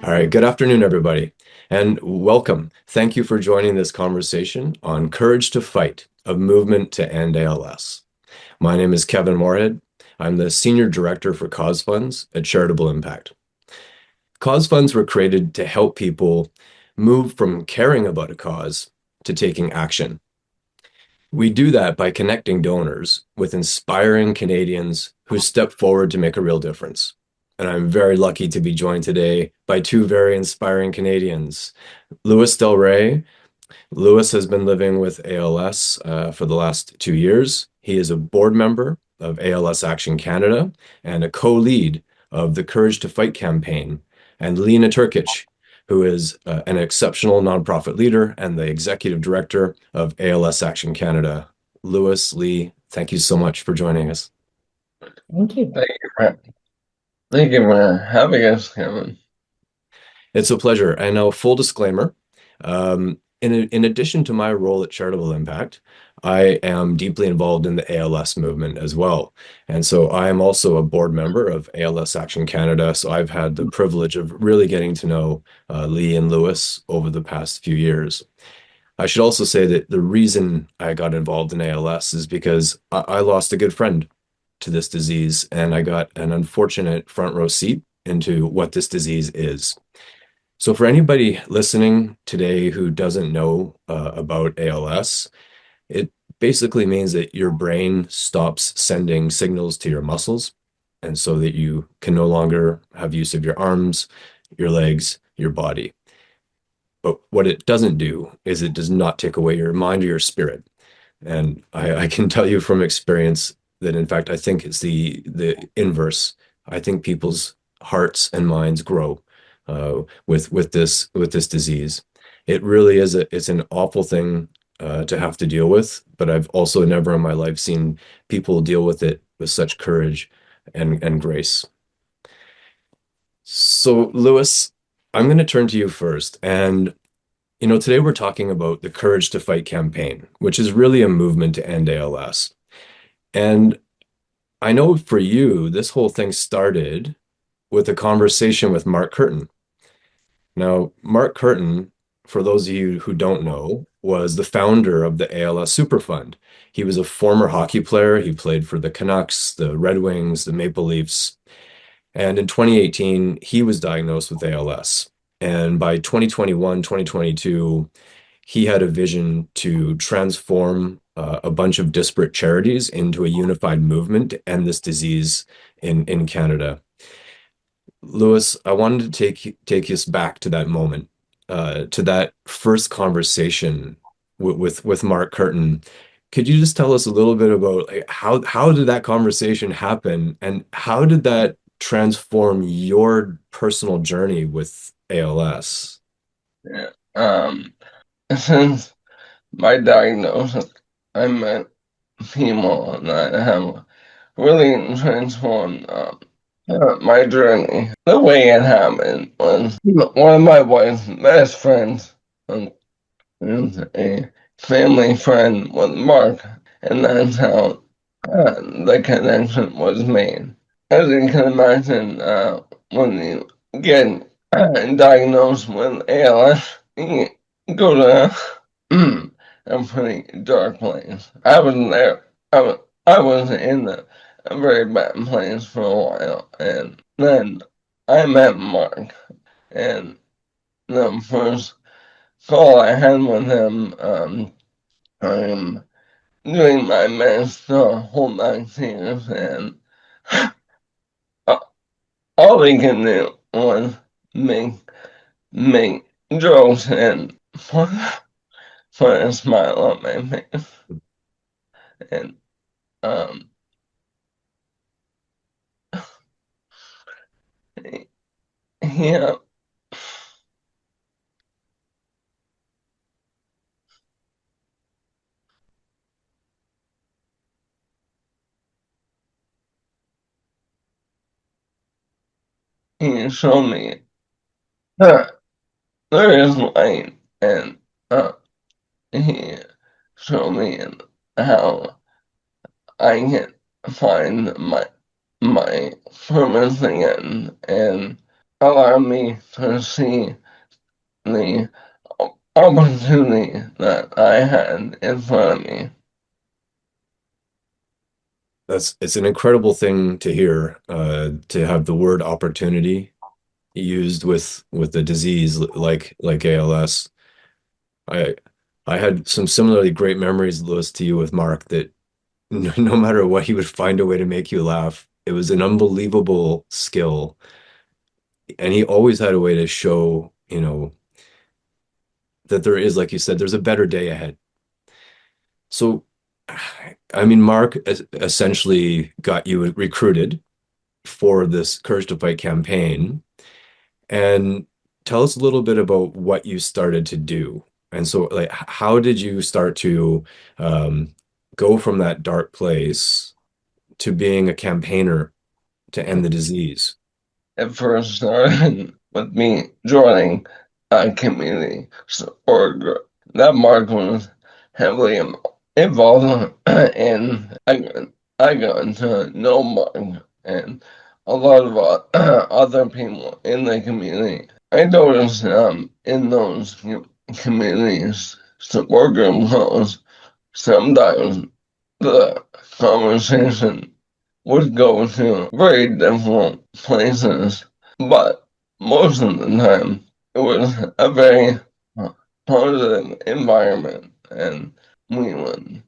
All right, good afternoon, everybody, and welcome. Thank you for joining this conversation on Courage to Fight, a movement to end ALS. My name is Kevin Moorhead. I'm the Senior Director for Cause Funds at Charitable Impact. Cause funds were created to help people move from caring about a cause to taking action. We do that by connecting donors with inspiring Canadians who step forward to make a real difference. And I'm very lucky to be joined today by two very inspiring Canadians. Louis Del Rey. Louis has been living with ALS for the last 2 years. He is a board member of ALS Action Canada and a co-lead of the Courage to Fight campaign. And Leigh Naturkach, who is an exceptional nonprofit leader and the executive director of ALS Action Canada. Louis, Leigh, thank you so much for joining us. Thank you. Thank you for having us, Kevin. It's a pleasure. And now, full disclaimer, in addition to my role at Charitable Impact, I am deeply involved in the ALS movement as well. And so I am also a board member of ALS Action Canada. So I've had the privilege of really getting to know Leigh and Louis over the past few years. I should also say that the reason I got involved in ALS is because I lost a good friend to this disease, and I got an unfortunate front row seat into what this disease is. So, for anybody listening today who doesn't know about ALS, it basically means that your brain stops sending signals to your muscles, and so that you can no longer have use of your arms, your legs, your body. But what it doesn't do is it does not take away your mind or your spirit. And I can tell you from experience that, in fact, I think it's the inverse. I think people's hearts and minds grow with this disease. It really is it's an awful thing to have to deal with, but I've also never in my life seen people deal with it with such courage and grace. So, Lewis, I'm going to turn to you first. And today we're talking about the Courage to Fight campaign, which is really a movement to end ALS. And I know for you, this whole thing started with a conversation with Mark Curtin. Now, Mark Curtin, for those of you who don't know, was the founder of the ALS Super Fund. He was a former hockey player. He played for the Canucks, the Red Wings, the Maple Leafs. And in 2018, he was diagnosed with ALS. And by 2021, 2022, he had a vision to transform a bunch of disparate charities into a unified movement to end this disease in Canada. Louis, I wanted to take us back to that moment, to that first conversation with Mark Curtin. Could you just tell us a little bit about like, how did that conversation happen, and how did that transform your personal journey with ALS? Yeah. Since my diagnosis, I met people that have really transformed my journey. The way it happened was one of my wife's best friends is a family friend with Mark, and that's how the connection was made. As you can imagine, when you get diagnosed with ALS, you go to a pretty dark place. I was there. I was in a very bad place for a while, and then I met Mark, and the first call I had with him, I'm doing my best to hold back tears, and all we can do was make make jokes and put a smile on my face. And um he he showed me that there is light, and he showed me how I can find my purpose again, and allowed me to see the opportunity that I had in front of me. It's an incredible thing to hear, to have the word opportunity used with a disease like ALS. I I had some similarly great memories, Lewis, to you with Mark, that no matter what, he would find a way to make you laugh. It was an unbelievable skill, and he always had a way to show, that there is, like you said, there's a better day ahead. So, I mean, Mark essentially got you recruited for this Courage to Fight campaign. And tell us a little bit about what you started to do. And so, like, how did you start to um, go from that dark place to being a campaigner to end the disease? It first started with me joining a community support group. That Mark was heavily involved in. I got to know Mark and a lot of other people in the community. I noticed in those communities support group calls, sometimes the conversation would go to very different places, but most of the time it was a very positive environment, and we would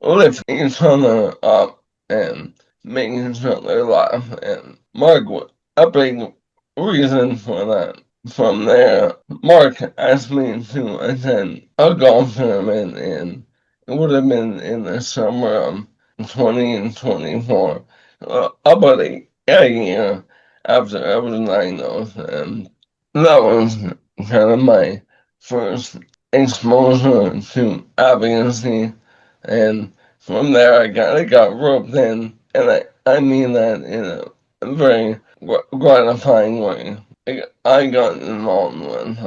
lift each other up and make each other laugh. And Mark was a big reason for that. From there, Mark asked me to attend a golf tournament, and it would have been in the summer of 2024, about a year after I was diagnosed. And that was kind of my first exposure to advocacy, and from there I kind of got roped in, and I mean that in a very gratifying way. I got involved with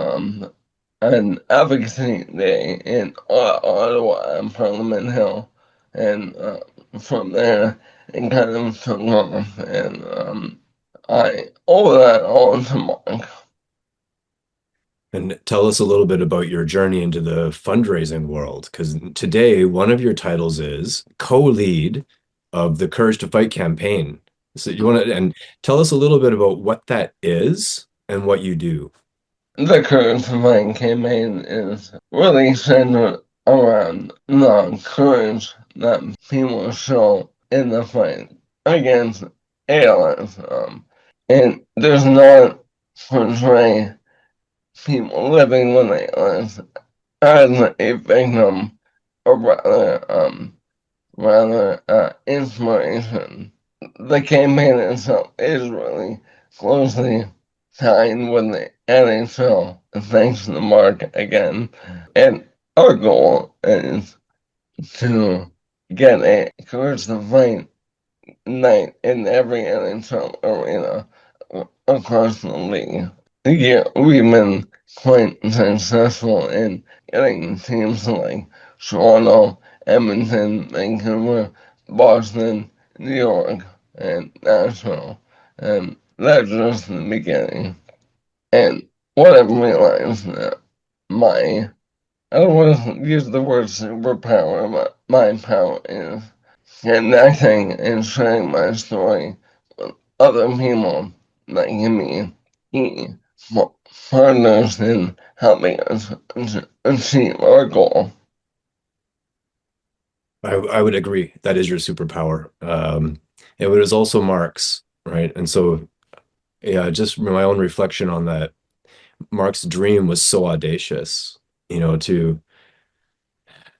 an advocacy day in Ottawa and Parliament Hill, and from there it kind of took off, and I owe that all to Mark. And tell us a little bit about your journey into the fundraising world, because today one of your titles is co-lead of the Courage to Fight campaign. So you want to, and tell us a little bit about what that is and what you do. The current Vine campaign is really centered around the courage that people show in the fight against ALS. And does not portray people living with ALS as a victim, or rather inspiration. The campaign itself is really closely tied with the NHL, thanks to Mark again. And our goal is to get a Courage to Fight night in every NHL arena across the league. Yeah, we've been quite successful in getting teams like Toronto, Edmonton, Vancouver, Boston, New York, and Nashville. And that's just the beginning. And what I've realized that my, I don't want to use the word superpower, but my power is connecting and sharing my story with other people like me. He partners in helping us achieve our goal. I would agree. That is your superpower. It was also Mark's, right? And so, yeah, just my own reflection on that. Mark's dream was so audacious,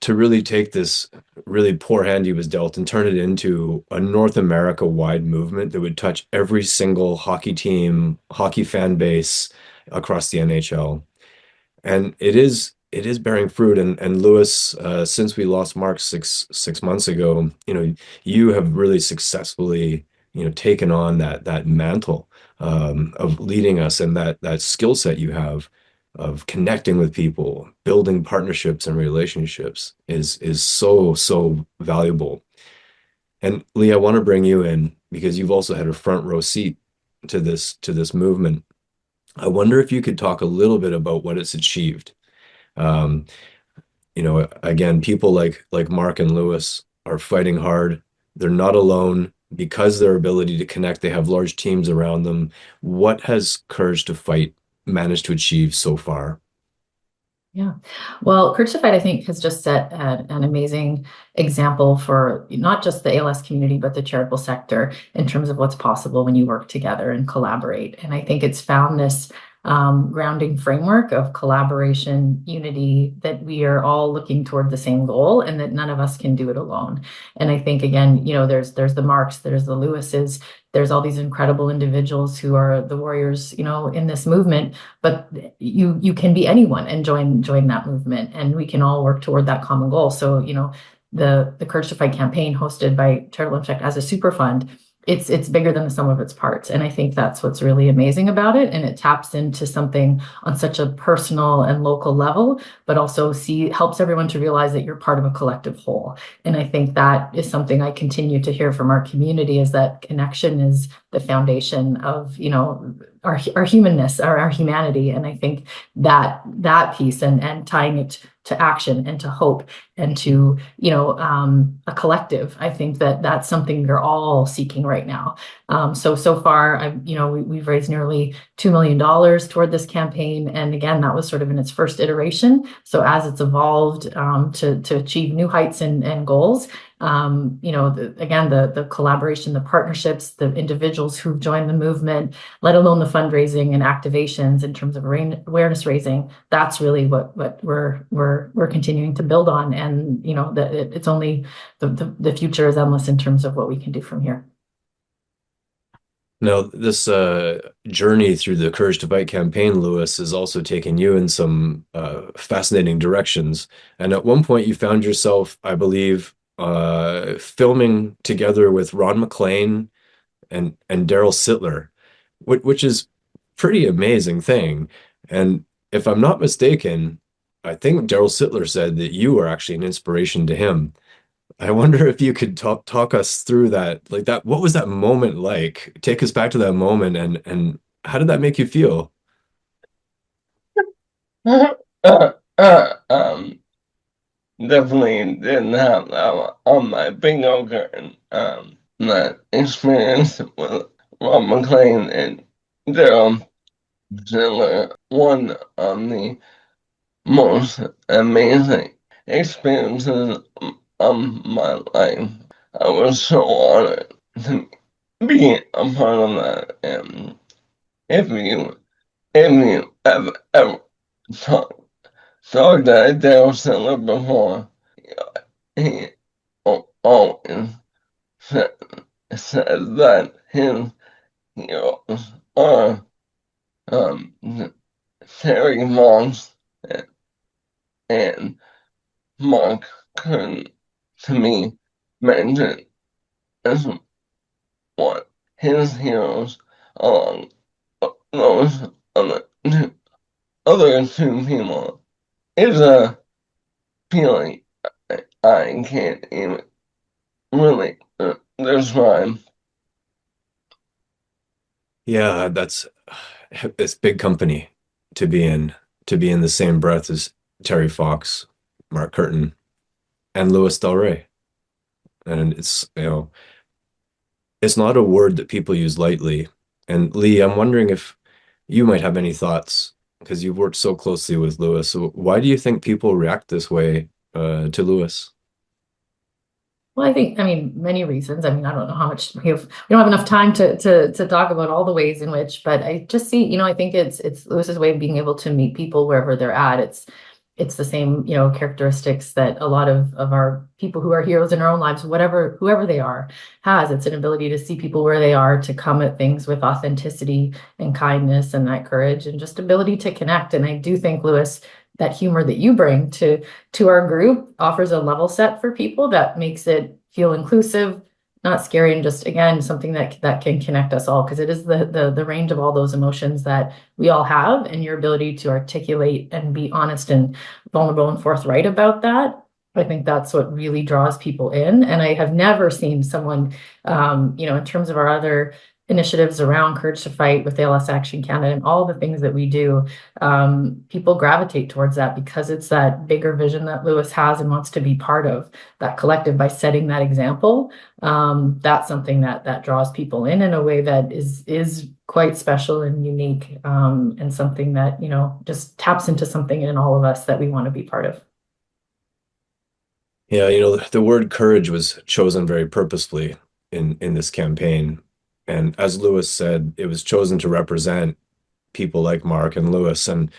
to really take this really poor hand he was dealt and turn it into a North America wide movement that would touch every single hockey team, hockey fan base across the NHL. And it is bearing fruit. And Lewis, since we lost Mark six months ago, you have really successfully, taken on that mantle of leading us, and that skill set you have of connecting with people, building partnerships and relationships is so valuable. And Leigh, I want to bring you in because you've also had a front row seat to this movement. I wonder if you could talk a little bit about what it's achieved. Um, again, people like Mark and Lewis are fighting hard. They're not alone because their ability to connect, they have large teams around them. What has Courage to Fight managed to achieve so far? Yeah. Well, Courage to Fight, I think, has just set an amazing example for not just the ALS community, but the charitable sector in terms of what's possible when you work together and collaborate. And I think it's found this grounding framework of collaboration, unity, that we are all looking toward the same goal and that none of us can do it alone. And I think, again, there's the Marks, there's the Lewises, there's all these incredible individuals who are the warriors, in this movement, but you can be anyone and join that movement, and we can all work toward that common goal. So the Courage to Fight campaign, hosted by Charitable Impact as a super fund, it's bigger than the sum of its parts, and I think that's what's really amazing about it, and it taps into something on such a personal and local level, but also helps everyone to realize that you're part of a collective whole. And I think that is something I continue to hear from our community, is that connection is the foundation of our humanness, our humanity. And I think that piece, and tying it to action and to hope and to a collective, I think that's something we're all seeking right now. So far, we've raised nearly $2 million toward this campaign, and again, that was sort of in its first iteration. So as it's evolved to achieve new heights and goals, the collaboration, the partnerships, the individuals who've joined the movement, let alone the fundraising and activations in terms of awareness raising, that's really what we're continuing to build on. And it's only the future is endless in terms of what we can do from here. Now, this journey through the Courage to Fight campaign, Lewis, has also taken you in some fascinating directions. And at one point, you found yourself, I believe, filming together with Ron McLean and Daryl Sittler, which is pretty amazing thing. And if I'm not mistaken, I think Daryl Sittler said that you are actually an inspiration to him. I wonder if you could talk us through that, like that. What was that moment like? Take us back to that moment, and how did that make you feel? Uh, uh, um, Definitely didn't have that on my bingo card. That experience with Rob McLean and Daryl Taylor, one of the most amazing experiences of my life. I was so honored to be a part of that. And if you ever talk, talked to Daryl Taylor before, he always said, said that his heroes are um, Terry Moss and Mark Kern, to me, mentioned as one his heroes along those other two people is a feeling I can't even really describe. Yeah, that's it's big company to be in, to be in the same breath as Terry Fox, Mark Curtin, and Louis Del Rey. And it's not a word that people use lightly. And Leigh, I'm wondering if you might have any thoughts because you've worked so closely with Louis. So why do you think people react this way to Louis? Well, I mean, many reasons. I mean, I don't know how much we don't have enough time to talk about all the ways in which, but I just see, I think it's Lewis's way of being able to meet people wherever they're at. It's the same, characteristics that a lot of our people who are heroes in our own lives, whoever they are, has. It's an ability to see people where they are, to come at things with authenticity and kindness and that courage and just ability to connect. And I do think, Lewis, that humor that you bring to our group offers a level set for people that makes it feel inclusive, not scary, and just, again, something that can connect us all, because it is the range of all those emotions that we all have, and your ability to articulate and be honest and vulnerable and forthright about that. I think that's what really draws people in. And I have never seen someone, in terms of our other initiatives around Courage to Fight with ALS Action Canada and all the things that we do, people gravitate towards that because it's that bigger vision that Lewis has and wants to be part of that collective by setting that example. That's something that draws people in a way that is quite special and unique, and something that, just taps into something in all of us that we want to be part of. Yeah, the word courage was chosen very purposefully in this campaign. And as Lewis said, it was chosen to represent people like Mark and Lewis. And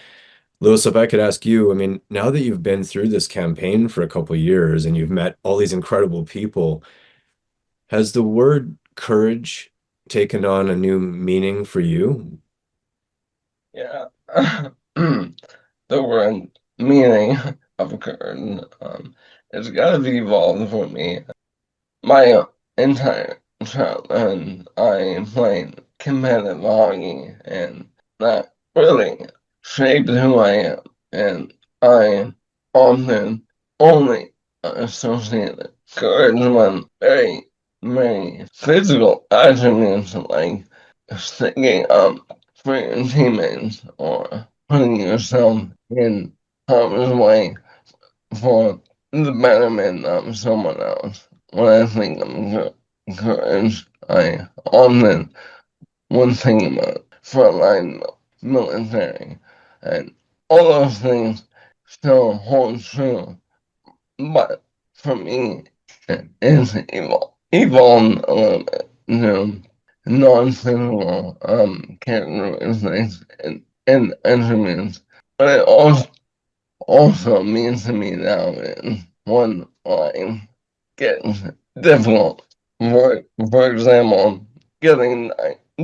Lewis, if I could ask you, I mean, now that you've been through this campaign for a couple of years and you've met all these incredible people, has the word courage taken on a new meaning for you? Yeah. The word meaning of courage, it's got to evolved for me. My entire childhood, I played competitive hockey, and that really shaped who I am. And I often only associated courage with very, very physical attributes like sticking up for your teammates or putting yourself in harm's way for the betterment of someone else. When I think of courage, I often would think about frontline military, and all those things still hold true. But for me, it's evolved a little bit to non-physical characteristics and attributes. But it also means to me now in one line gets difficult. For example, getting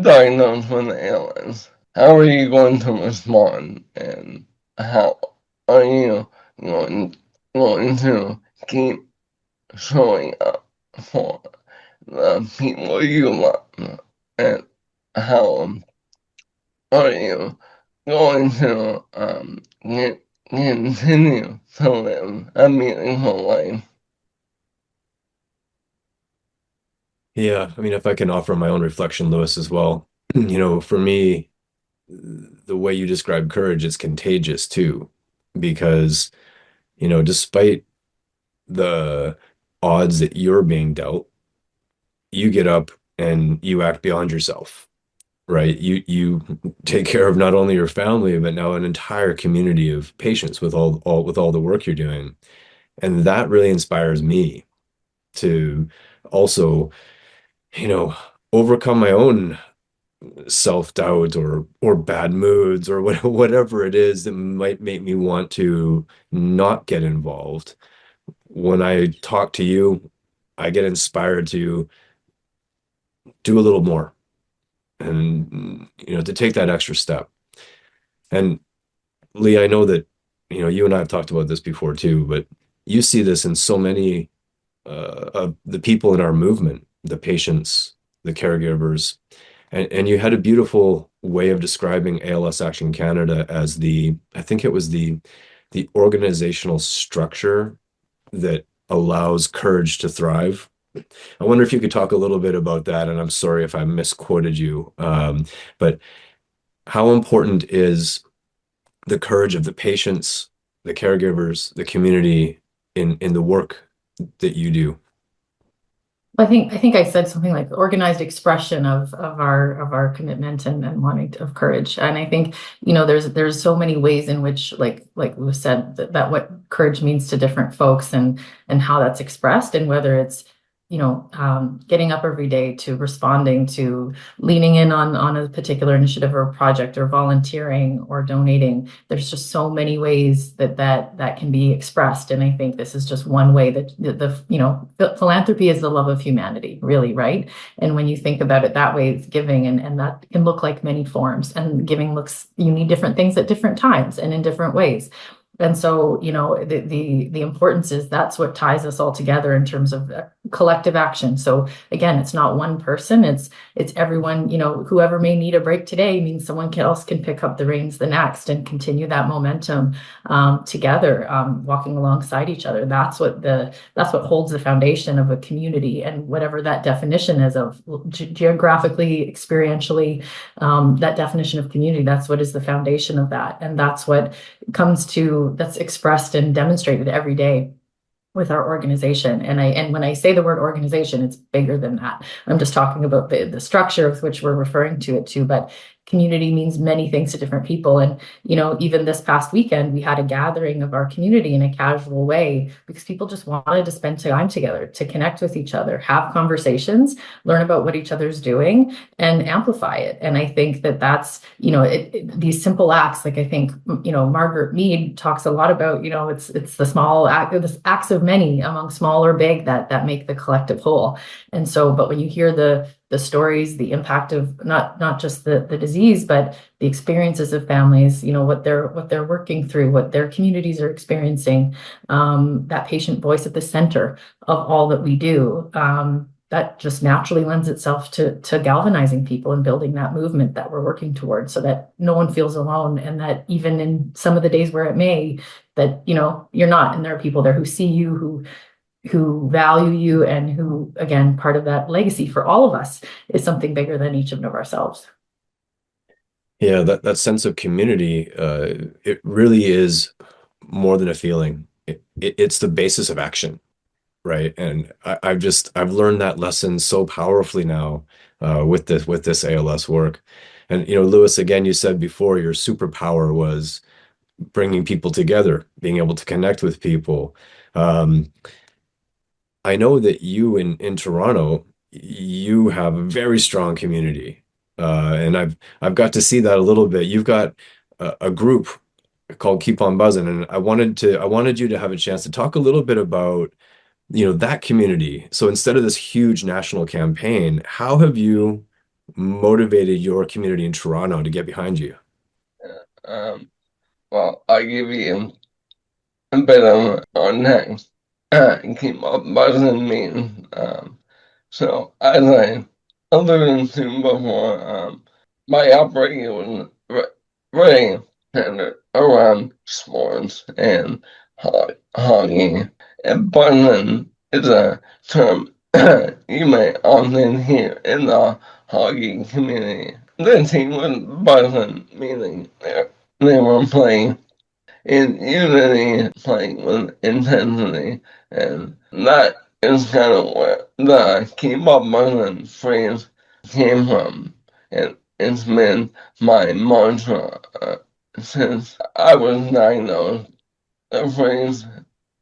diagnosed with ALS. How are you going to respond, and how are you going, going to keep showing up for the people you love? And how are you going to continue to live a meaningful life? Yeah, I mean, if I can offer my own reflection, Lewis, as well, for me, the way you describe courage is contagious too, because, despite the odds that you're being dealt, you get up and you act beyond yourself, right? You take care of not only your family, but now an entire community of patients with all the work you're doing. And that really inspires me to also, you know, overcome my own self-doubt or bad moods or whatever it is that might make me want to not get involved. When I talk to you, I get inspired to do a little more and to take that extra step. And Leigh, I know that you and I have talked about this before too, but you see this in so many of the people in our movement, the patients, the caregivers. And you had a beautiful way of describing ALS Action Canada as I think it was the organizational structure that allows courage to thrive. I wonder if you could talk a little bit about that, and I'm sorry if I misquoted you, but how important is the courage of the patients, the caregivers, the community in the work that you do? I think I said something like organized expression of our commitment and wanting of courage. And I think, there's so many ways in which, like we said, that what courage means to different folks and how that's expressed, and whether it's, getting up every day to responding to leaning in on a particular initiative or project, or volunteering or donating. There's just so many ways that can be expressed. And I think this is just one way that philanthropy is the love of humanity, really, right? And when you think about it that way, it's giving, and that can look like many forms. And giving you need different things at different times and in different ways. And so, the importance is that's what ties us all together in terms of collective action. So again, it's not one person, it's everyone. Whoever may need a break today means someone else can pick up the reins the next and continue that momentum together, walking alongside each other. That's what holds the foundation of a community, and whatever that definition is of geographically, experientially, that definition of community, that's what is the foundation of that. And that's what that's expressed and demonstrated every day with our organization. And when I say the word organization, it's bigger than that. I'm just talking about the structure with which we're referring to it to, but community means many things to different people. And, even this past weekend, we had a gathering of our community in a casual way because people just wanted to spend time together, to connect with each other, have conversations, learn about what each other's doing, and amplify it. And I think that's, these simple acts, like I think, Margaret Mead talks a lot about, it's the small acts of many among small or big that make the collective whole. And so, but when you hear the stories, the impact of not just the disease, but the experiences of families, what they're working through, what their communities are experiencing, that patient voice at the center of all that we do, that just naturally lends itself to galvanizing people and building that movement that we're working towards, so that no one feels alone, and that even in some of the days where it may, that you're not, and there are people there who see you, who value you, and who, again, part of that legacy for all of us is something bigger than each of ourselves. Yeah, that sense of community, it really is more than a feeling. It's the basis of action, right? And I've learned that lesson so powerfully now with this ALS work. And Lewis, again, you said before your superpower was bringing people together, being able to connect with people. Um, I know that you in Toronto, you have a very strong community, and I've got to see that a little bit. You've got a group called Keep on Buzzing, and I wanted you to have a chance to talk a little bit about that community. So instead of this huge national campaign, how have you motivated your community in Toronto to get behind you? Well, I'll give you a bit of context. Keep on buzzing me. So as I alluded to before, my upbringing was really centered around sports and hockey. And buzzing is a term you may often hear in the hockey community. The team was buzzing, meaning they were playing in unity, playing with intensity, and that is kind of where the keep up buzzing phrase came from. And it's been my mantra since I was diagnosed. The phrase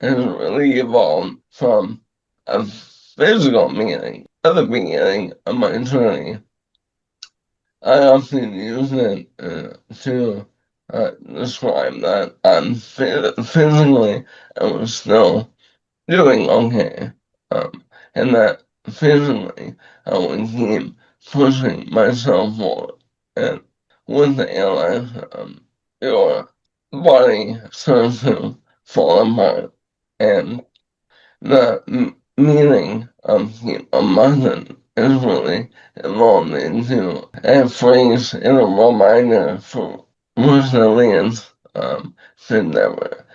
has really evolved from a physical meaning at the beginning of my journey. I often use it to describe that I'm physically I was still doing okay, and that physically I would keep pushing myself forward. And with the ALS, your body starts to fall apart, and the meaning of emotion is really evolved into a phrase and a reminder for resilience to never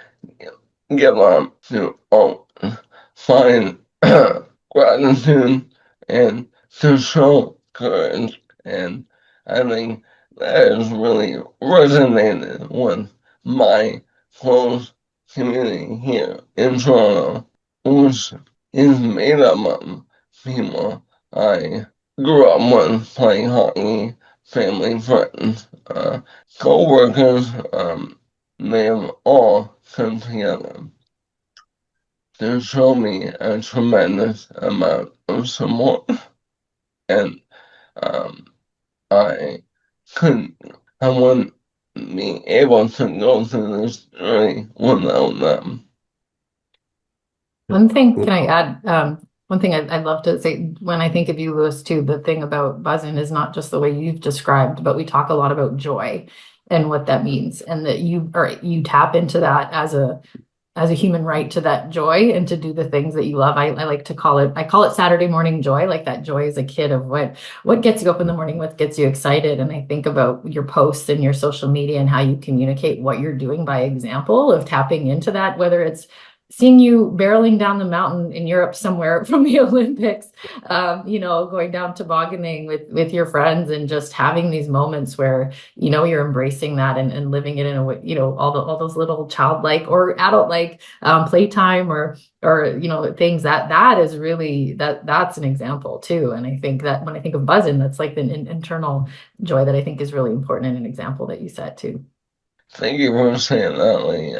give up, to find gratitude and to show courage. And I think that has really resonated with my close community here in Toronto, which is made up of people I grew up with playing hockey, family, friends, co-workers. They have all come together to show me a tremendous amount of support, and um, I couldn't, I wouldn't be able to go through this journey without them. One thing, can I add? One thing I'd love to say when I think of you, Lewis, too, the thing about buzzing is not just the way you've described, but we talk a lot about joy. and what that means, and that you tap into that as a human right to that joy and to do the things that you love. I like to I call it Saturday morning joy, like that joy as a kid of what gets you up in the morning, what gets you excited. And I think about your posts and your social media and how you communicate what you're doing by example of tapping into that, whether it's seeing you barreling down the mountain in Europe somewhere from the Olympics, going down tobogganing with your friends and just having these moments where, you're embracing that and living it in a way, all those little childlike or adult-like playtime or things that is really that's an example too. And I think that when I think of buzzing, that's like the internal joy that I think is really important and an example that you set too. Thank you for saying that, Leigh.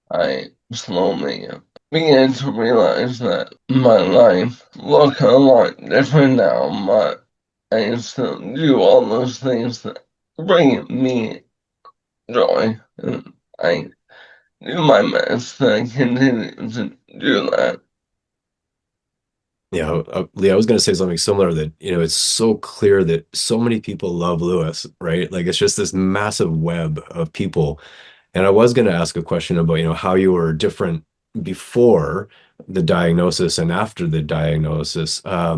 I slowly began to realize that my life looked a lot different now, but I still do all those things that bring me joy, and I do my best to continue to do that. Yeah, Lee, I was going to say something similar that, it's so clear that so many people love Lewis, right? Like it's just this massive web of people. And I was going to ask a question about, how you were different before the diagnosis and after the diagnosis. I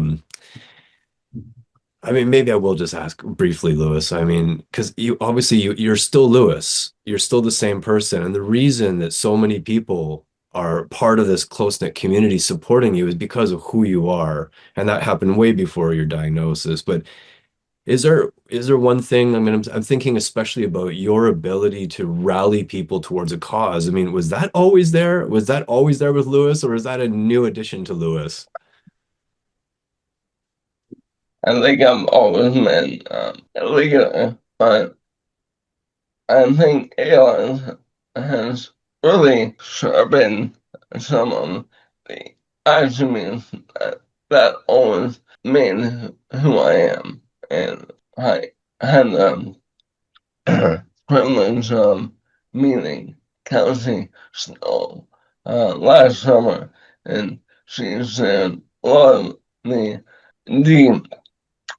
mean, maybe I will just ask briefly, Lewis. I mean, because you're still Lewis. You're still the same person. And the reason that so many people are part of this close-knit community supporting you is because of who you are. And that happened way before your diagnosis. But is there one thing, I mean, I'm thinking especially about your ability to rally people towards a cause. I mean, was that always there? Was that always there with Lewis, or is that a new addition to Lewis? I think I've always been a leader, but I think ALS has really sharpened some of the attributes that always made who I am. And I had the privilege of meeting Kelsey Snow last summer, and she said, "Love the deep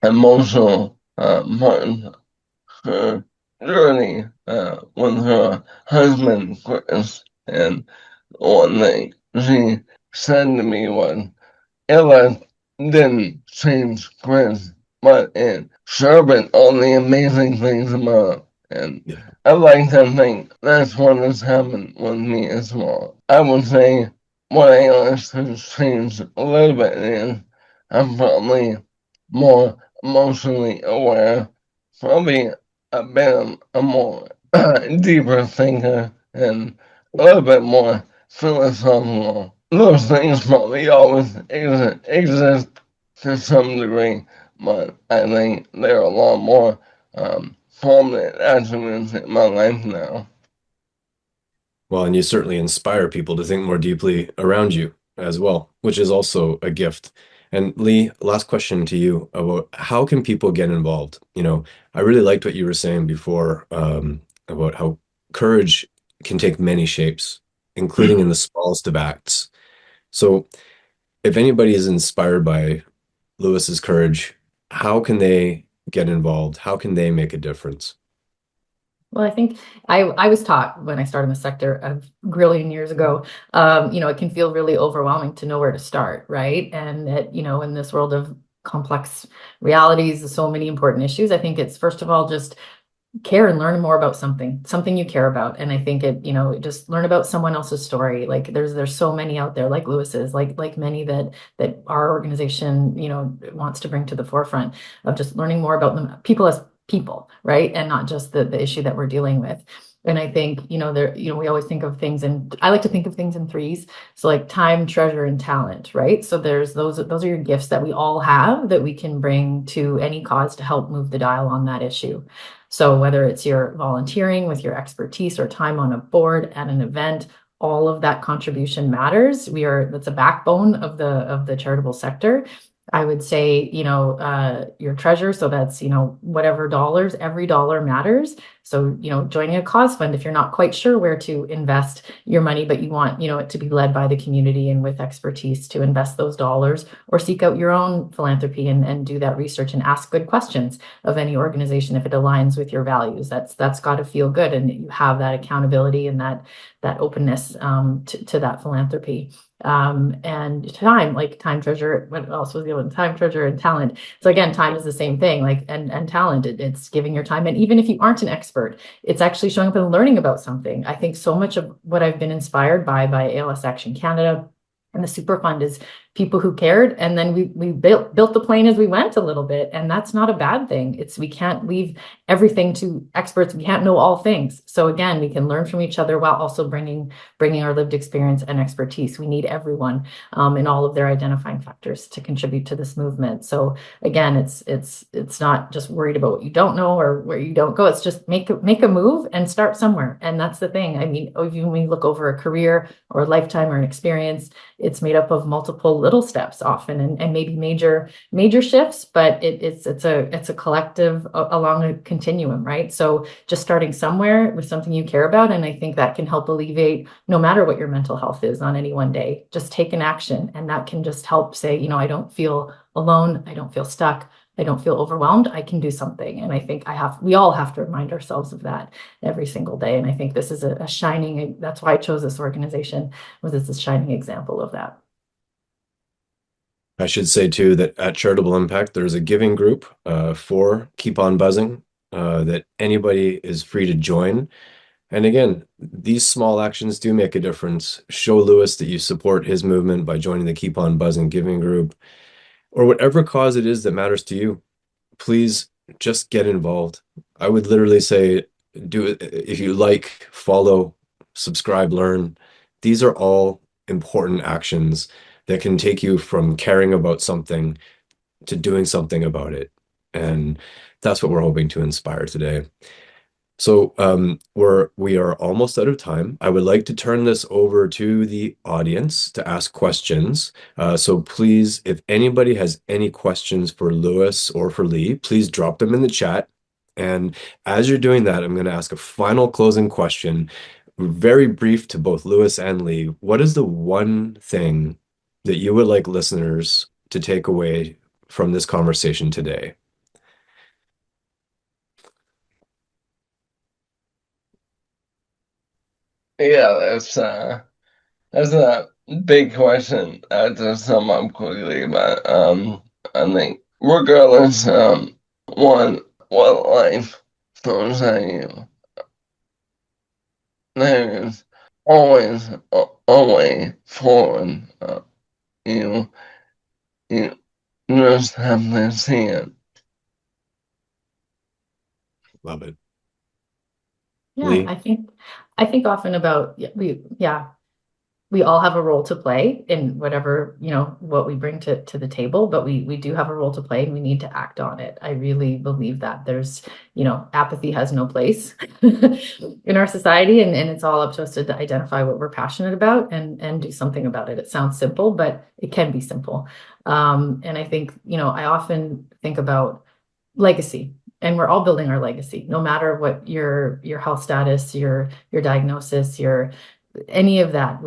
emotional part her journey with her husband Chris, and one thing she said to me was, "Ella didn't change Chris, but it sharpened all the amazing things about him." And Yeah. I like to think that's what has happened with me as well. I would say what ALS has changed a little bit is I'm probably more emotionally aware, probably a bit of a more deeper thinker, and a little bit more philosophical. Those things probably always exist to some degree, but I think there are a lot more prominent attributes in my life now. Well, and you certainly inspire people to think more deeply around you as well, which is also a gift. And Lee, last question to you about how can people get involved? I really liked what you were saying before, about how courage can take many shapes, including in the smallest of acts. So if anybody is inspired by Lewis's courage, how can they get involved? How can they make a difference? Well, I think I was taught when I started in the sector a grillion years ago, it can feel really overwhelming to know where to start, right? And that, in this world of complex realities, so many important issues, I think it's first of all just care and learn more about something you care about. And I think just learn about someone else's story. Like there's so many out there, like Lewis's, like many that our organization, wants to bring to the forefront of just learning more about them, people as people, right? And not just the issue that we're dealing with. And I think, we always think of things, and I like to think of things in threes. So like time, treasure, and talent, right? So there's those are your gifts that we all have that we can bring to any cause to help move the dial on that issue. So whether it's your volunteering with your expertise or time on a board at an event, all of that contribution matters. That's a backbone of the charitable sector. I would say, your treasure. So that's, whatever dollars, every dollar matters. So, joining a cause fund, if you're not quite sure where to invest your money, but you want, it to be led by the community and with expertise to invest those dollars, or seek out your own philanthropy and do that research and ask good questions of any organization if it aligns with your values. That's got to feel good. And you have that accountability and that openness to that philanthropy. And time, like time treasure, what else was the other one? Time treasure and talent. So again, time is the same thing, like and talent, it's giving your time. And even if you aren't an expert, it's actually showing up and learning about something. I think so much of what I've been inspired by ALS Action Canada and the Super Fund is people who cared, and then we built the plane as we went a little bit, and that's not a bad thing. We can't leave everything to experts. We can't know all things. So again, we can learn from each other while also bringing our lived experience and expertise. We need everyone in all of their identifying factors to contribute to this movement. So again, it's not just worried about what you don't know or where you don't go. It's just make a move and start somewhere. And that's the thing. I mean, even when you look over a career or a lifetime or an experience, it's made up of multiple little steps often, and maybe major shifts, but it's a collective along a continuum, right? So just starting somewhere with something you care about, and I think that can help alleviate no matter what your mental health is on any one day. Just take an action, and that can just help say, I don't feel alone, I don't feel stuck, I don't feel overwhelmed, I can do something. And I think we all have to remind ourselves of that every single day. And I think this is a shining, that's why I chose this organization, was it's a shining example of that. I should say too that at Charitable Impact, there's a giving group for Keep On Buzzing that anybody is free to join. And again, these small actions do make a difference. Show Lewis that you support his movement by joining the Keep On Buzzing giving group, or whatever cause it is that matters to you. Please just get involved. I would literally say, do it if you like, follow, subscribe, learn. These are all important actions that can take you from caring about something to doing something about it. And that's what we're hoping to inspire today. So we are almost out of time. I would like to turn this over to the audience to ask questions. So please, if anybody has any questions for Lewis or for Leigh, please drop them in the chat. And as you're doing that, I'm going to ask a final closing question, very brief to both Lewis and Leigh. What is the one thing that you would like listeners to take away from this conversation today? Yeah, that's a big question to sum up quickly, but I think regardless, one, what life throws at you, there is always a way forward. You you just have to see it. Love it. Yeah, Leigh? I think often about we all have a role to play in whatever, what we bring to the table, but we do have a role to play and we need to act on it. I really believe that there's, apathy has no place in our society, and it's all up to us to identify what we're passionate about and do something about it. It sounds simple, but it can be simple. And I think, I often think about legacy. And we're all building our legacy, no matter what your health status, your diagnosis, your any of that.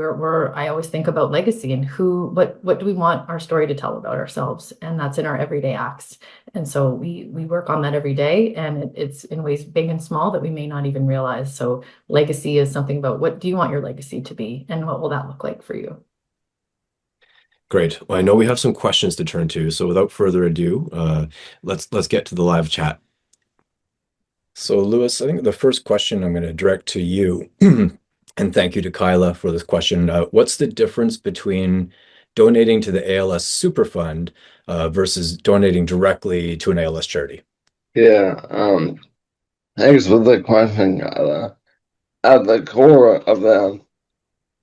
I always think about legacy and what do we want our story to tell about ourselves, and that's in our everyday acts. And so we work on that every day, and it's in ways big and small that we may not even realize. So legacy is something about what do you want your legacy to be, and what will that look like for you? Great. Well, I know we have some questions to turn to, so without further ado, let's get to the live chat. So, Lewis, I think the first question I'm going to direct to you, and thank you to Kyla for this question. What's the difference between donating to the ALS Super Fund versus donating directly to an ALS charity? Yeah, thanks for the question, Kyla. At the core of the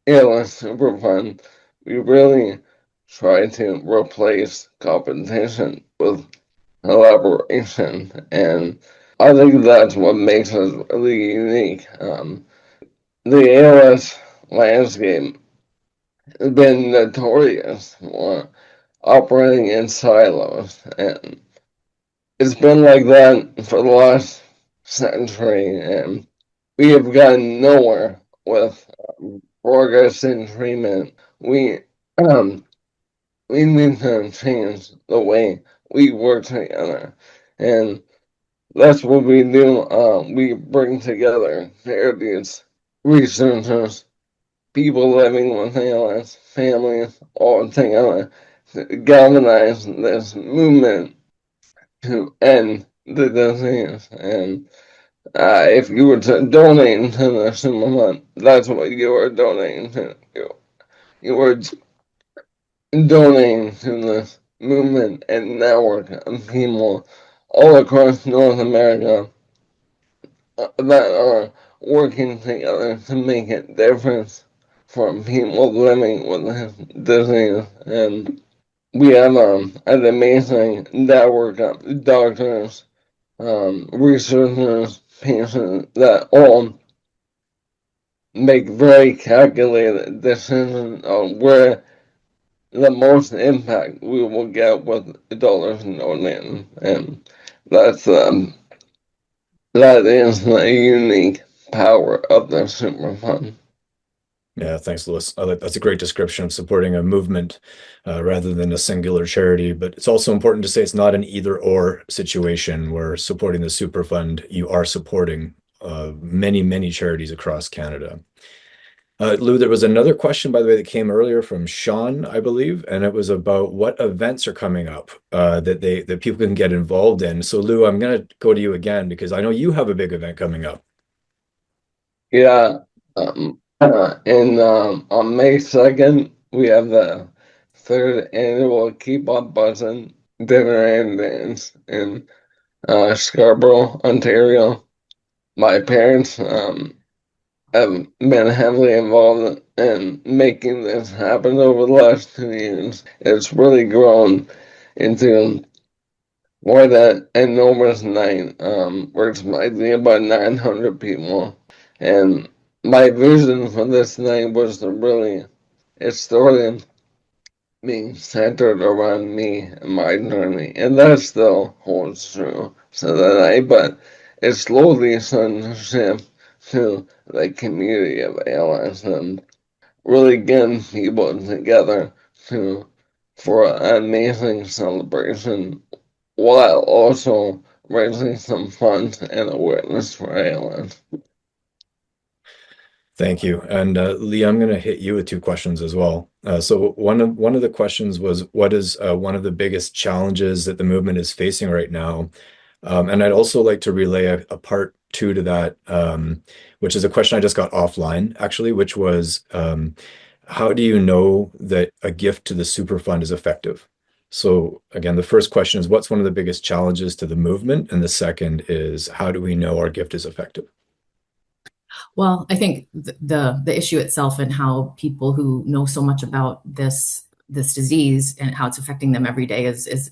ALS Super Fund, we really try to replace competition with collaboration, and I think that's what makes us really unique. The ALS landscape has been notorious for operating in silos. And it's been like that for the last century, and we have gotten nowhere with progress in treatment. We need to change the way we work together, and that's what we do. We bring together charities, researchers, people living with ALS, families, all together to galvanize this movement to end the disease. And if you were to donate to the Super Fund, that's what you were donating to. You were donating to this movement and network of people all across North America that are working together to make a difference for people living with this disease. And we have an amazing network of doctors, researchers, patients that all make very calculated decisions on where the most impact we will get with dollars donated. And that's that is the unique power of the Super Fund. Yeah, thanks, Louis. That's a great description of supporting a movement rather than a singular charity. But it's also important to say it's not an either-or situation where supporting the Super Fund, you are supporting many, many charities across Canada. Lou, there was another question, by the way, that came earlier from Sean, I believe, and it was about what events are coming up that people can get involved in. So, Lou, I'm going to go to you again because I know you have a big event coming up. Yeah, and on May 2nd, we have the third annual Keep Up Buzzin' Dinner and Dance in Scarborough, Ontario. My parents have been heavily involved in making this happen over the last 2 years. It's really grown into more than enormous night, which might be about 900 people. And my vision for this night was to really, it started being centered around me and my journey, and that still holds true to the night, but it slowly started to shift to the community of ALS and really getting people together to for an amazing celebration while also raising some funds and awareness for ALS. Thank you. And Lee, I'm going to hit you with two questions as well. So one of the questions was, what is one of the biggest challenges that the movement is facing right now? And I'd also like to relay a part two to that, which is a question I just got offline, actually, which was, how do you know that a gift to the Super Fund is effective? So again, the first question is, what's one of the biggest challenges to the movement? And the second is, how do we know our gift is effective? Well, I think the issue itself and how people who know so much about this disease and how it's affecting them every day is it's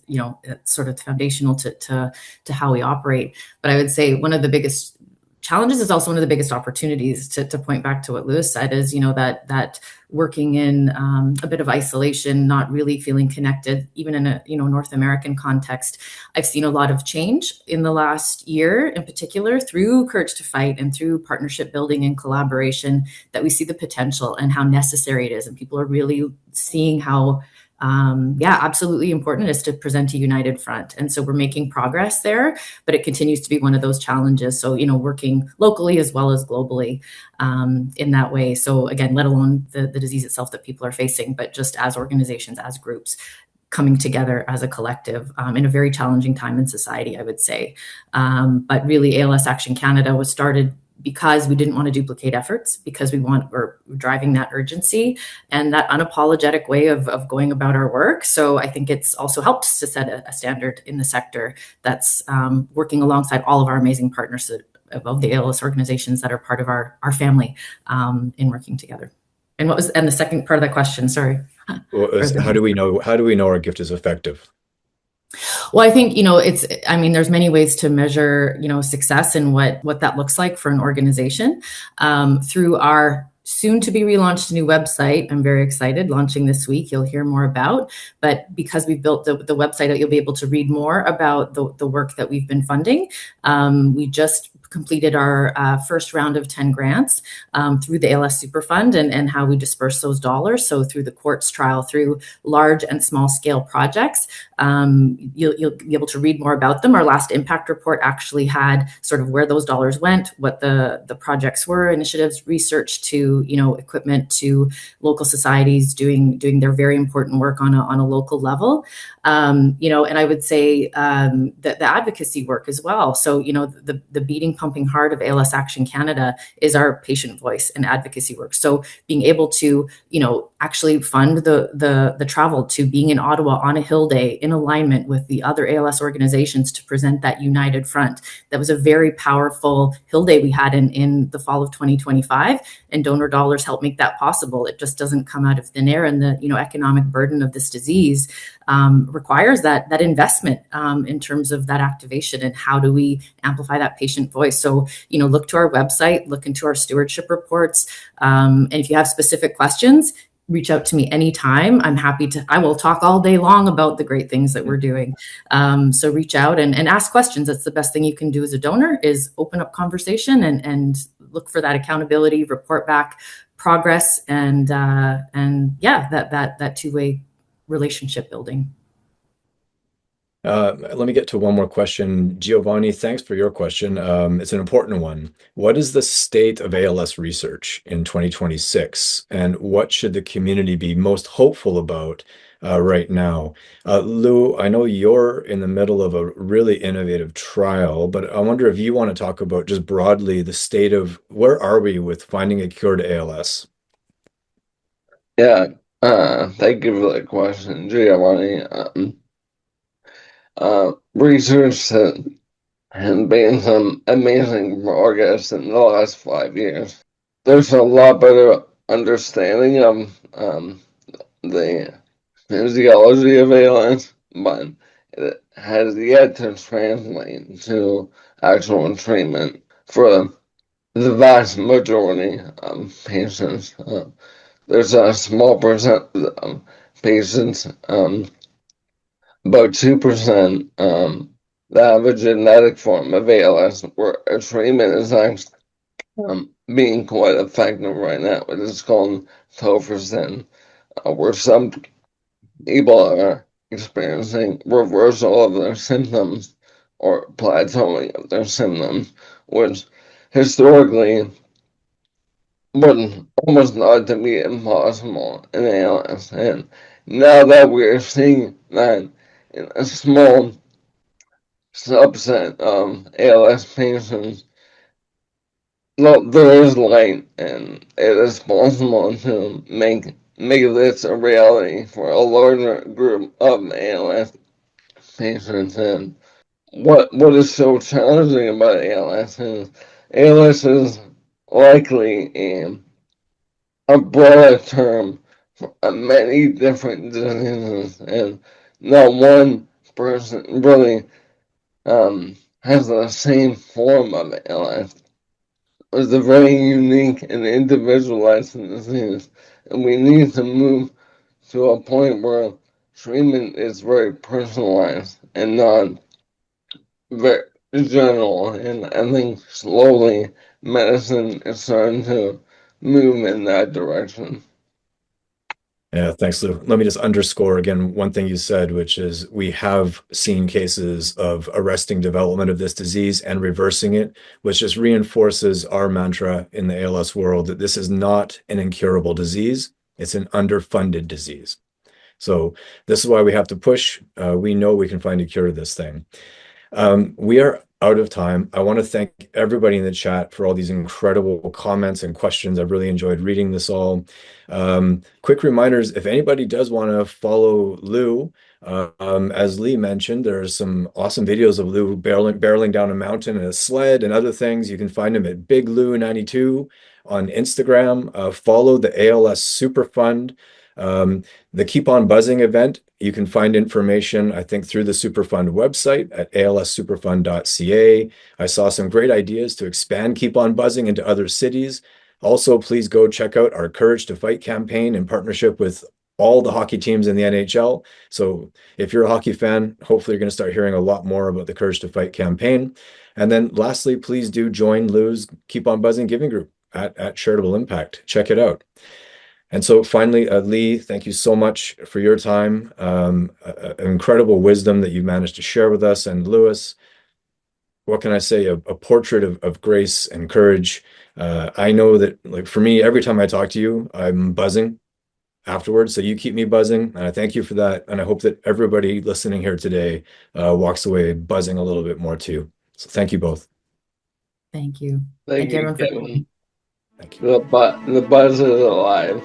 sort of foundational to how we operate. But I would say one of the biggest challenges is also one of the biggest opportunities to point back to what Lewis said is, that working in a bit of isolation, not really feeling connected, even in a, North American context. I've seen a lot of change in the last year, in particular, through Courage to Fight and through partnership building and collaboration, that we see the potential and how necessary it is. And people are really seeing how absolutely important it is to present a united front. And so we're making progress there, but it continues to be one of those challenges. So, working locally as well as globally in that way. So again, let alone the disease itself that people are facing, but just as organizations, as groups, coming together as a collective in a very challenging time in society, I would say. But really, ALS Action Canada was started because we didn't want to duplicate efforts, because we're driving that urgency and that unapologetic way of going about our work. So I think it's also helped to set a standard in the sector that's working alongside all of our amazing partners of the ALS organizations that are part of our family in working together. And the second part of that question, sorry. Well, how do we know our gift is effective? Well, I think, there's many ways to measure, success and what that looks like for an organization through our soon to be relaunched new website. I'm very excited, launching this week. You'll hear more about, but because we've built the website, you'll be able to read more about the work that we've been funding. We just completed our first round of 10 grants through the ALS Super Fund, and how we disperse those dollars. So through the courts trial, through large and small scale projects, you'll be able to read more about them. Our last impact report actually had sort of where those dollars went, what the projects were, initiatives, research to, equipment to local societies doing their very important work on a local level. And I would say that the advocacy work as well. So, the beating, pumping heart of ALS Action Canada is our patient voice and advocacy work. So being able to, actually fund the travel to being in Ottawa on a Hill Day in alignment with the other ALS organizations to present that united front. That was a very powerful Hill Day we had in the fall of 2025, and donor dollars help make that possible. It just doesn't come out of thin air, and the economic burden of this disease requires that investment in terms of that activation, and how do we amplify that patient voice. So look to our website, look into our stewardship reports, and if you have specific questions, reach out to me anytime. I will talk all day long about the great things that we're doing. So reach out and ask questions. That's the best thing you can do as a donor, is open up conversation and look for that accountability, report back progress, and that two-way relationship building. Let me get to one more question. Giovanni, thanks for your question. It's an important one. What is the state of ALS research in 2026, and what should the community be most hopeful about right now? Lou, I know you're in the middle of a really innovative trial, but I wonder if you want to talk about just broadly the state of where are we with finding a cure to ALS? Yeah, thank you for the question, Giovanni. Research has been some amazing progress in the last 5 years. There's a lot better understanding of the physiology of ALS, but it has yet to translate to actual treatment for the vast majority of patients. There's a small percent of patients, about 2%, that have a genetic form of ALS where a treatment is actually being quite effective right now. It is called tofersen, where some people are experiencing reversal of their symptoms or plateauing of their symptoms, which historically would almost not to be impossible in ALS. And now that we're seeing that in a small subset of ALS patients, there is light, and it is possible to make this a reality for a larger group of ALS patients. And what is so challenging about ALS is likely a broader term for many different diseases, and not one person really has the same form of ALS. It's a very unique and individualized disease, and we need to move to a point where treatment is very personalized and not very general. And I think slowly medicine is starting to move in that direction. Yeah, thanks, Lou. Let me just underscore again one thing you said, which is we have seen cases of arresting development of this disease and reversing it, which just reinforces our mantra in the ALS world that this is not an incurable disease, it's an underfunded disease. So this is why we have to push. We know we can find a cure to this thing. We are out of time. I want to thank everybody in the chat for all these incredible comments and questions. I've really enjoyed reading this all. Quick reminders, if anybody does want to follow Lou, as Leigh mentioned, there's some awesome videos of Lou barreling down a mountain in a sled and other things. You can find him at Big Lou92 on Instagram. Follow the ALS Super Fund. The Keep On Buzzing event, you can find information, I think, through the Superfund website at alssuperfund.ca. I saw some great ideas to expand Keep On Buzzing into other cities. Also, please go check out our Courage to Fight campaign in partnership with all the hockey teams in the NHL. So if you're a hockey fan, hopefully you're going to start hearing a lot more about the Courage to Fight campaign. And then lastly, please do join Lou's Keep on Buzzing giving group at Charitable Impact. Check it out. And so finally, Leigh, thank you so much for your time. Incredible wisdom that you've managed to share with us. And Louis, what can I say? A portrait of grace and courage. I know that, like, for me, every time I talk to you, I'm buzzing afterwards. So you keep me buzzing, and I thank you for that. And I hope that everybody listening here today walks away buzzing a little bit more too. So thank you both. Thank you. Thank Thank you you, everyone for Kevin. coming. Thank you. The buzz is alive.